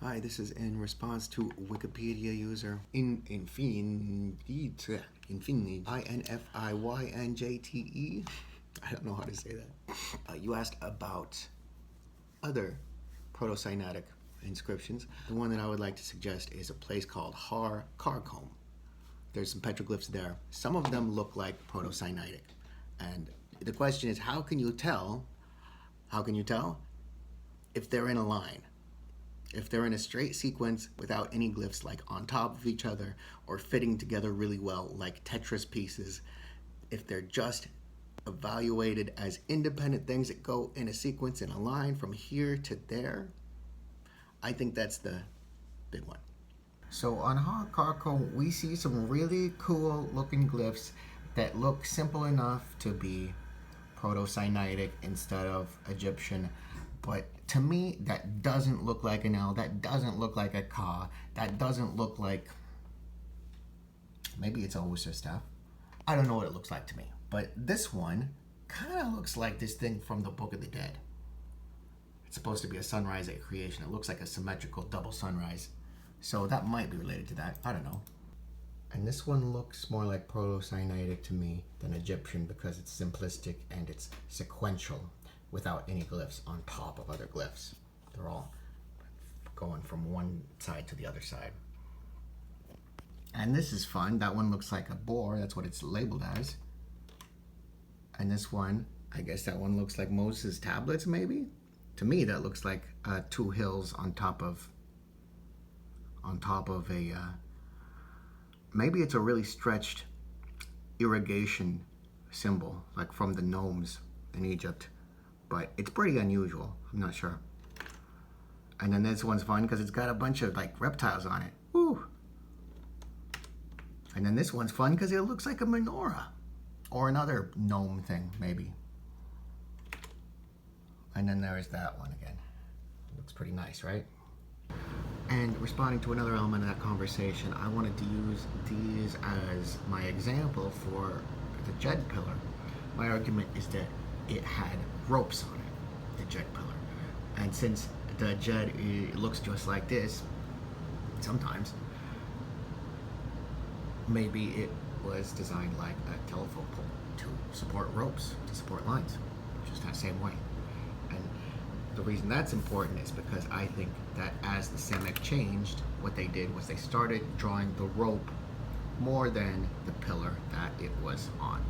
Hi, this is in response to Wikipedia user Infinite, INFIYNJTE. I don't know how to say that. You asked about other proto-Sinaitic inscriptions. The one that I would like to suggest is a place called Har Kharkhoum. There's some petroglyphs there. Some of them look like proto-Sinaitic. And the question is, how can you tell if they're in a line? If they're in a straight sequence without any glyphs like on top of each other or fitting together really well like Tetris pieces, if they're just evaluated as independent things that go in a sequence in a line from here to there, I think that's the big one. So on Har Kharkhoum, we see some really cool looking glyphs that look simple enough to be proto-Sinaitic instead of Egyptian. But to me, that doesn't look like an L, that doesn't look like a Ka, that doesn't look like, maybe it's a Worcester staff. I don't know what it looks like to me. But this one kind of looks like this thing from the Book of the Dead. It's supposed to be a sunrise at creation. It looks like a symmetrical double sunrise. So that might be related to that, I don't know. And this one looks more like proto-Sinaitic to me than Egyptian because it's simplistic and it's sequential, without any glyphs on top of other glyphs. They're all going from one side to the other side. And this is fun. That one looks like a boar. That's what it's labeled as. And this one, I guess that one looks like Moses' tablets, maybe? To me, that looks like two hills on top of a, maybe it's a really stretched irrigation symbol, like from the gnomes in Egypt. But it's pretty unusual. I'm not sure. And then this one's fun because it's got a bunch of like reptiles on it. Woo! And then this one's fun because it looks like a menorah or another gnome thing, maybe. And then there's that one again. Looks pretty nice, right? And responding to another element of that conversation, I wanted to use these as my example for the Jed pillar. My argument is that it had ropes on it, the Jed pillar. And since the Jed looks just like this, sometimes, maybe it was designed like a telephone pole to support ropes, to support lines, just that same way. And the reason that's important is because I think that as the Semitic changed, what they did was they started drawing the rope more than the pillar that it was on.